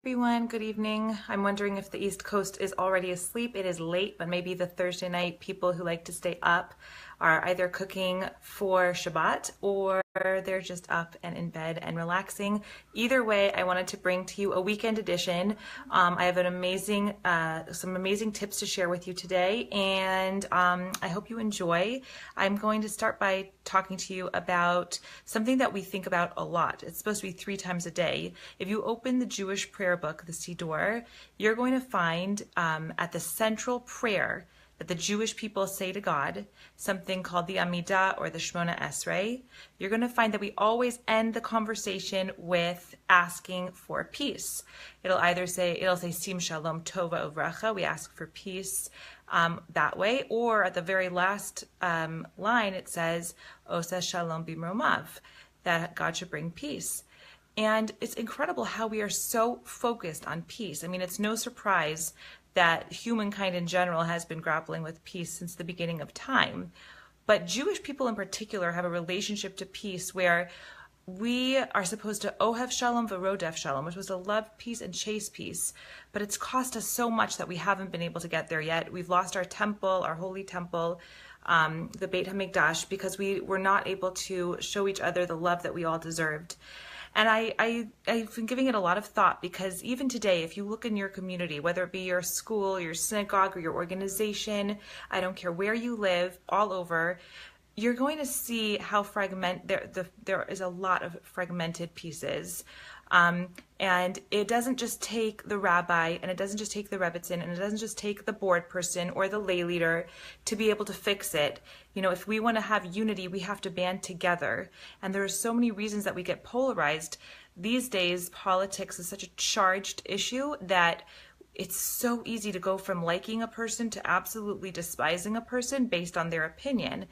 Everyone, good evening. I'm wondering if the East Coast is already asleep. It is late, but maybe the Thursday night people who like to stay up are either cooking for Shabbat or they're just up and in bed and relaxing. Either way, I wanted to bring to you a weekend edition. I have some amazing tips to share with you today, and I hope you enjoy. I'm going to start by talking to you about something that we think about a lot. It's supposed to be 3 times a day. If you open the Jewish prayer book, the Siddur, you're going to find at the central prayer that the Jewish people say to God, something called the Amidah or the Shmona Esrei. You're going to find that we always end the conversation with asking for peace. It'll say Sim Shalom Tova Uvracha, we ask for peace that way, or at the very last line it says Osa Shalom Bimromav, that God should bring peace. And it's incredible how we are so focused on peace. I mean, it's no surprise that humankind in general has been grappling with peace since the beginning of time. But Jewish people in particular have a relationship to peace where we are supposed to Ohev Shalom v'rodef Shalom, which was to love peace and chase peace. But it's cost us so much that we haven't been able to get there yet. We've lost our temple, our holy temple, the Beit HaMikdash, because we were not able to show each other the love that we all deserved. And I've been giving it a lot of thought, because even today, if you look in your community, whether it be your school, your synagogue, or your organization, I don't care where you live, all over, you're going to see how there is a lot of fragmented pieces. And it doesn't just take the rabbi, and it doesn't just take the rebbitzin, and it doesn't just take the board person or the lay leader to be able to fix it. You know, if we want to have unity, we have to band together. And there are so many reasons that we get polarized. These days, politics is such a charged issue that it's so easy to go from liking a person to absolutely despising a person based on their opinion.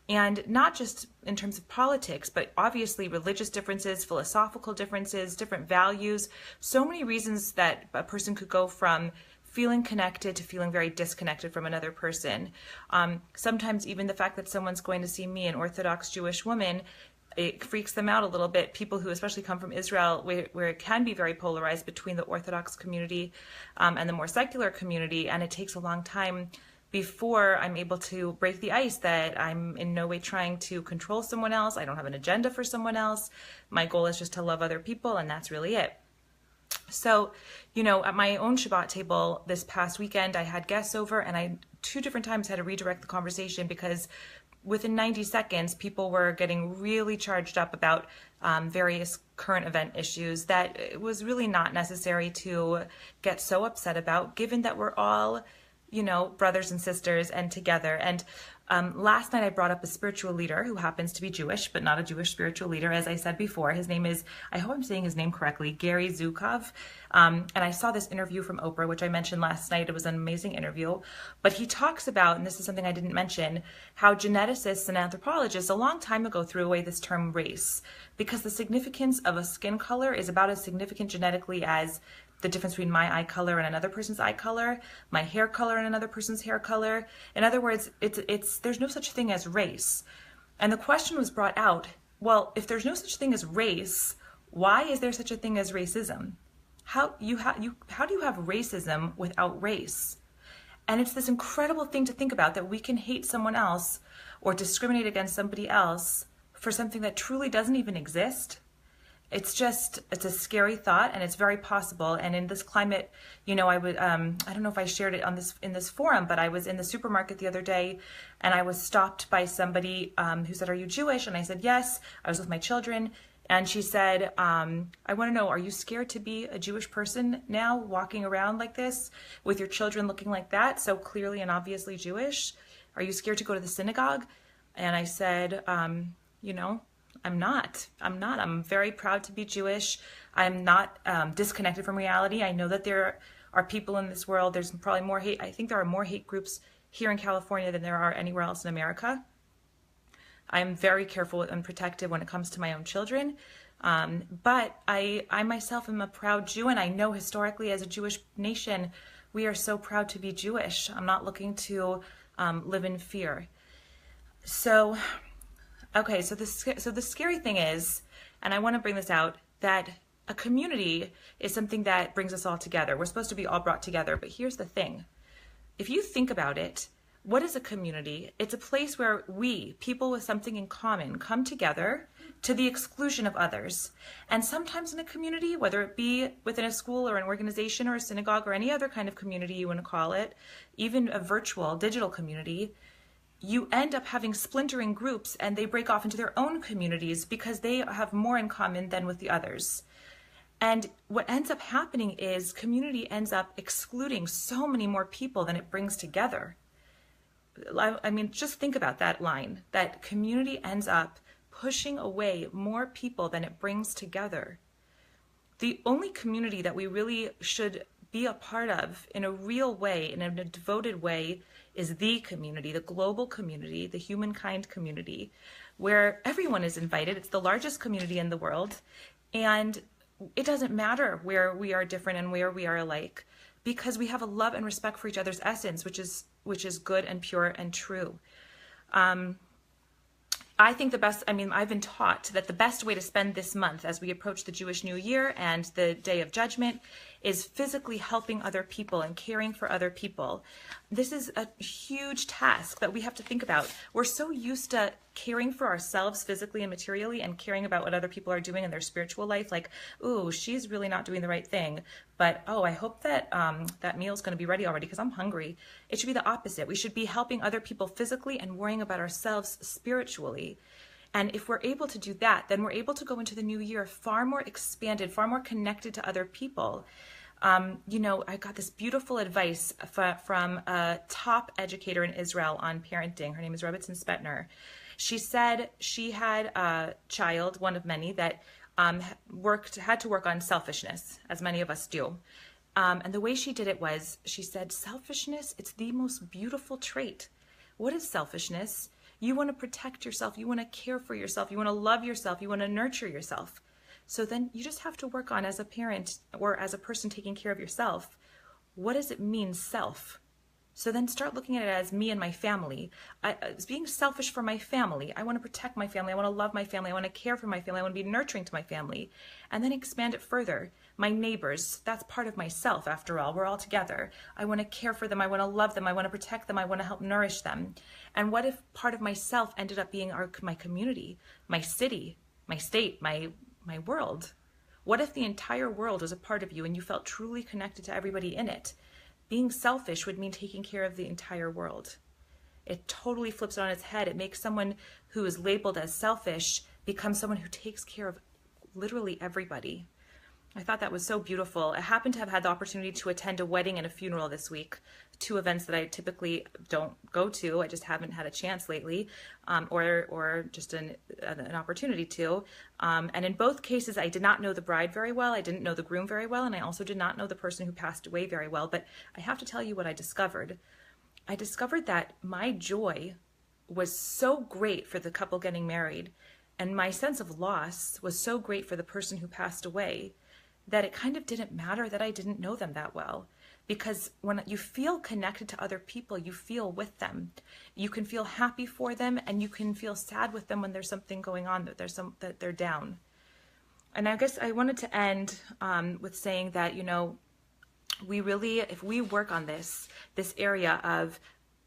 And not just in terms of politics, but obviously religious differences, philosophical differences, different values, so many reasons that a person could go from feeling connected to feeling very disconnected from another person. Sometimes even the fact that someone's going to see me, an Orthodox Jewish woman, it freaks them out a little bit. People who especially come from Israel, where it can be very polarized between the Orthodox community and the more secular community, and it takes a long time before I'm able to break the ice that I'm in no way trying to control someone else. I don't have an agenda for someone else. My goal is just to love other people, and that's really it. So, you know, at my own Shabbat table this past weekend, I had guests over, and I 2 different times had to redirect the conversation because within 90 seconds, people were getting really charged up about various current event issues that it was really not necessary to get so upset about, given that we're all, you know, brothers and sisters and together. And last night I brought up a spiritual leader who happens to be Jewish, but not a Jewish spiritual leader. As I said before, his name is, I hope I'm saying his name correctly, Gary Zukov. And I saw this interview from Oprah, which I mentioned last night. It was an amazing interview. But he talks about, and this is something I didn't mention, how geneticists and anthropologists a long time ago threw away this term race, because the significance of a skin color is about as significant genetically as the difference between my eye color and another person's eye color, my hair color and another person's hair color. In other words, there's no such thing as race. And the question was brought out, well, if there's no such thing as race, why is there such a thing as racism? How do you have racism without race? And it's this incredible thing to think about, that we can hate someone else or discriminate against somebody else for something that truly doesn't even exist. It's a scary thought, and it's very possible. And in this climate, you know, I don't know if I shared it in this forum, but I was in the supermarket the other day, and I was stopped by somebody who said, "Are you Jewish?" And I said, "Yes." I was with my children, and she said, "I want to know, are you scared to be a Jewish person now, walking around like this with your children looking like that, so clearly and obviously Jewish? Are you scared to go to the synagogue?" And I said, you know, I'm not. I'm very proud to be Jewish. I'm not disconnected from reality. I know that there are people in this world. There's probably more hate. I think there are more hate groups here in California than there are anywhere else in America. I'm very careful and protective when it comes to my own children. But I myself am a proud Jew, and I know historically as a Jewish nation, we are so proud to be Jewish. I'm not looking to live in fear. So, okay, so the scary thing is, and I want to bring this out, that a community is something that brings us all together. We're supposed to be all brought together. But here's the thing. If you think about it, what is a community? It's a place where we, people with something in common, come together to the exclusion of others. And sometimes in a community, whether it be within a school or an organization or a synagogue or any other kind of community you want to call it, even a virtual, digital community, you end up having splintering groups and they break off into their own communities because they have more in common than with the others. And what ends up happening is community ends up excluding so many more people than it brings together. I mean, just think about that line, that community ends up pushing away more people than it brings together. The only community that we really should be a part of in a real way, in a devoted way, is the community, the global community, the humankind community, where everyone is invited. It's the largest community in the world. And it doesn't matter where we are different and where we are alike, because we have a love and respect for each other's essence, which is good and pure and true. I think I've been taught that the best way to spend this month as we approach the Jewish New Year and the Day of Judgment is physically helping other people and caring for other people. This is a huge task that we have to think about. We're so used to caring for ourselves physically and materially and caring about what other people are doing in their spiritual life. Like, ooh, she's really not doing the right thing. But, oh, I hope that that meal's going to be ready already because I'm hungry. It should be the opposite. We should be helping other people physically and worrying about ourselves spiritually. And if we're able to do that, then we're able to go into the new year far more expanded, far more connected to other people. I got this beautiful advice from a top educator in Israel on parenting. Her name is Rebbetzin Spetner. She said she had a child, one of many, that had to work on selfishness, as many of us do. And the way she did it was, she said, selfishness, it's the most beautiful trait. What is selfishness? You want to protect yourself. You want to care for yourself. You want to love yourself. You want to nurture yourself. So then you just have to work on, as a parent or as a person taking care of yourself, what does it mean, self? So then start looking at it as me and my family. It's being selfish for my family. I want to protect my family. I want to love my family. I want to care for my family. I want to be nurturing to my family. And then expand it further. My neighbors, that's part of myself after all. We're all together. I want to care for them. I want to love them. I want to protect them. I want to help nourish them. And what if part of myself ended up being my community, my city, my state, my world? What if the entire world was a part of you and you felt truly connected to everybody in it? Being selfish would mean taking care of the entire world. It totally flips it on its head. It makes someone who is labeled as selfish become someone who takes care of literally everybody. I thought that was so beautiful. I happen to have had the opportunity to attend a wedding and a funeral this week, two events that I typically don't go to. I just haven't had a chance lately, or just an opportunity to. And in both cases, I did not know the bride very well. I didn't know the groom very well. And I also did not know the person who passed away very well. But I have to tell you what I discovered. I discovered that my joy was so great for the couple getting married, and my sense of loss was so great for the person who passed away, that it kind of didn't matter that I didn't know them that well. Because when you feel connected to other people, you feel with them. You can feel happy for them, and you can feel sad with them when there's something going on, that they're down. And I guess I wanted to end with saying that, we really, if we work on this area of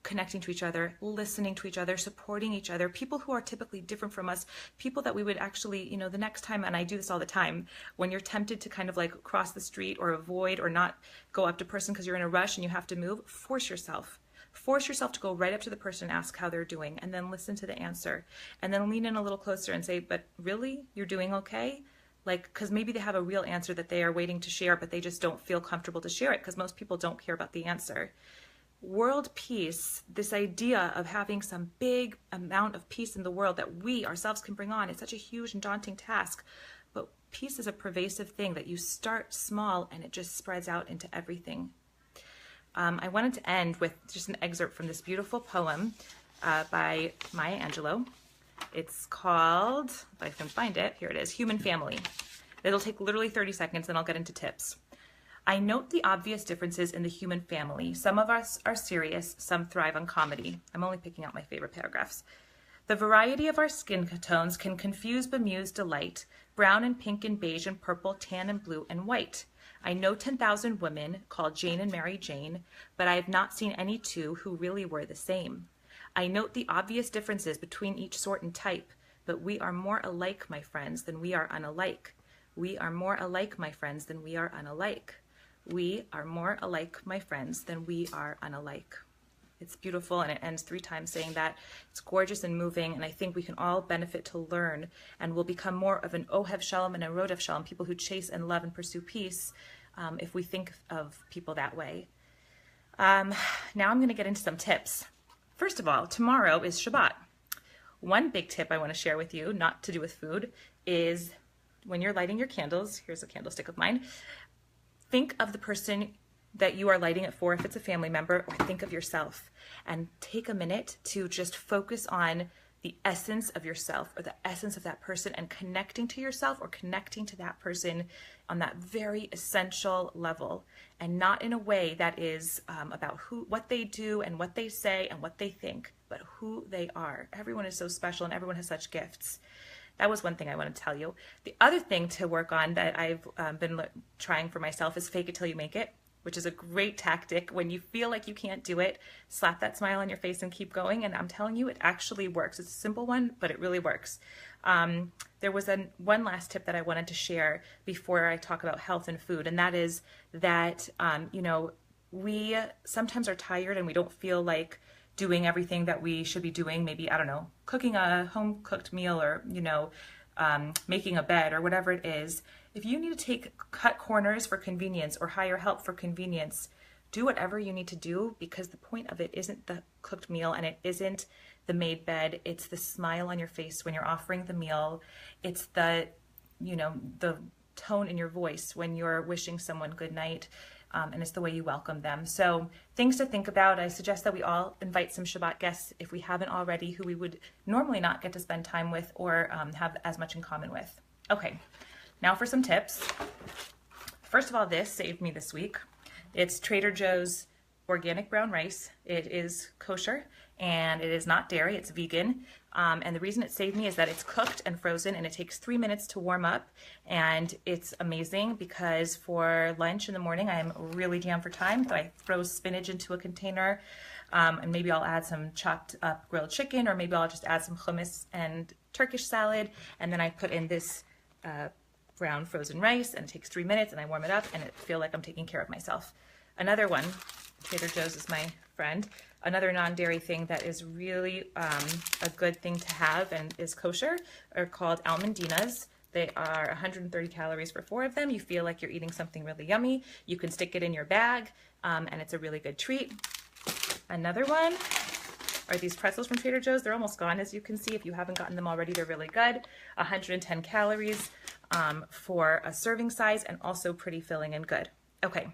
connecting to each other, listening to each other, supporting each other, people who are typically different from us, people that we would actually, the next time, and I do this all the time, when you're tempted to kind of like cross the street or avoid or not go up to a person because you're in a rush and you have to move, force yourself to go right up to the person and ask how they're doing, and then listen to the answer, and then lean in a little closer and say, but really, you're doing okay? Because maybe they have a real answer that they are waiting to share, but they just don't feel comfortable to share it because most people don't care about the answer. World peace, this idea of having some big amount of peace in the world that we ourselves can bring on, it's such a huge and daunting task. But peace is a pervasive thing that you start small and it just spreads out into everything. I wanted to end with just an excerpt from this beautiful poem by Maya Angelou. It's called, if I can find it, here it is, Human Family. It'll take literally 30 seconds, then I'll get into tips. I note the obvious differences in the human family. Some of us are serious, some thrive on comedy. I'm only picking out my favorite paragraphs. The variety of our skin tones can confuse, bemuse, delight, brown and pink and beige and purple, tan and blue and white. I know 10,000 women called Jane and Mary Jane, but I have not seen any two who really were the same. I note the obvious differences between each sort and type, but we are more alike, my friends, than we are unalike. We are more alike, my friends, than we are unalike. We are more alike, my friends, than we are unalike. It's beautiful, and it ends 3 times saying that. It's gorgeous and moving, and I think we can all benefit to learn, and we'll become more of an Ohev Shalom and a Rodev Shalom, people who chase and love and pursue peace, if we think of people that way. Now I'm going to get into some tips. First of all, tomorrow is Shabbat. One big tip I want to share with you, not to do with food, is when you're lighting your candles, here's a candlestick of mine, think of the person that you are lighting it for, if it's a family member, or think of yourself, and take a minute to just focus on the essence of yourself or the essence of that person, and connecting to yourself or connecting to that person on that very essential level, and not in a way that is about what they do and what they say and what they think, but who they are. Everyone is so special and everyone has such gifts. That was one thing I want to tell you. The other thing to work on that I've been trying for myself is fake it till you make it, which is a great tactic. When you feel like you can't do it, slap that smile on your face and keep going. And I'm telling you, it actually works. It's a simple one, but it really works. There was one last tip that I wanted to share before I talk about health and food, and that is that, we sometimes are tired and we don't feel like doing everything that we should be doing. Maybe, I don't know, cooking a home-cooked meal, or, making a bed, or whatever it is. If you need to cut corners for convenience or hire help for convenience, do whatever you need to do, because the point of it isn't the cooked meal and it isn't the made bed. It's the smile on your face when you're offering the meal. It's the tone in your voice when you're wishing someone good night. And it's the way you welcome them. So things to think about. I suggest that we all invite some Shabbat guests, if we haven't already, who we would normally not get to spend time with or have as much in common with. Okay, now for some tips. First of all, this saved me this week. It's Trader Joe's organic brown rice. It is kosher and it is not dairy, it's vegan. And the reason it saved me is that it's cooked and frozen and it takes 3 minutes to warm up. And it's amazing because for lunch in the morning, I'm really jammed for time. So I throw spinach into a container and maybe I'll add some chopped up grilled chicken, or maybe I'll just add some hummus and Turkish salad. And then I put in this brown frozen rice, and it takes 3 minutes, and I warm it up and I feel like I'm taking care of myself. Another one, Trader Joe's is my friend. Another non-dairy thing that is really a good thing to have and is kosher are called almondinas. They are 130 calories for 4 of them. You feel like you're eating something really yummy. You can stick it in your bag, and it's a really good treat. Another one are these pretzels from Trader Joe's. They're almost gone, as you can see. If you haven't gotten them already, they're really good. 110 calories for a serving size, and also pretty filling and good. Okay.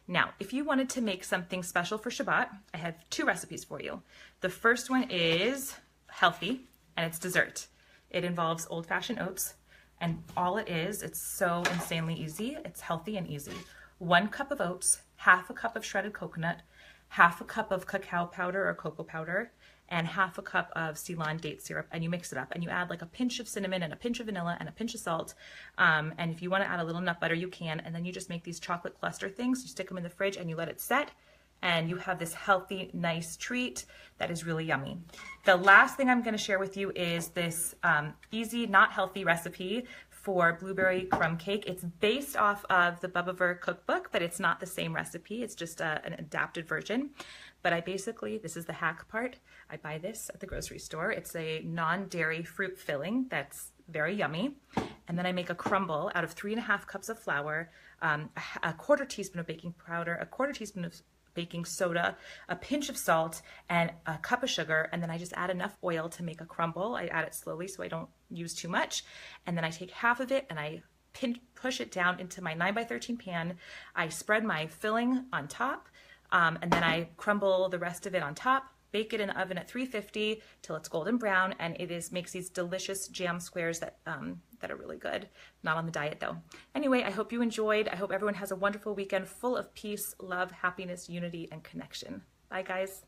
Now, if you wanted to make something special for Shabbat, I have 2 recipes for you. The first one is healthy, and it's dessert. It involves old-fashioned oats, and all it is, it's so insanely easy. It's healthy and easy. 1 cup of oats, half a cup of shredded coconut, half a cup of cacao powder or cocoa powder, and half a cup of Ceylon date syrup, and you mix it up, and you add like a pinch of cinnamon and a pinch of vanilla and a pinch of salt, and if you want to add a little nut butter, you can, and then you just make these chocolate cluster things. You stick them in the fridge and you let it set, and you have this healthy, nice treat that is really yummy. The last thing I'm going to share with you is this easy, not healthy recipe for blueberry crumb cake. It's based off of the Bubba Ver cookbook, but it's not the same recipe. It's just an adapted version. But this is the hack part. I buy this at the grocery store. It's a non-dairy fruit filling that's very yummy. And then I make a crumble out of 3.5 cups of flour, a quarter teaspoon of baking powder, a quarter teaspoon of baking soda, a pinch of salt, and a cup of sugar. And then I just add enough oil to make a crumble. I add it slowly so I don't use too much. And then I take half of it and I push it down into my 9x13 pan. I spread my filling on top. And then I crumble the rest of it on top, bake it in the oven at 350 till it's golden brown, and it makes these delicious jam squares that are really good. Not on the diet though. Anyway, I hope you enjoyed. I hope everyone has a wonderful weekend full of peace, love, happiness, unity, and connection. Bye guys.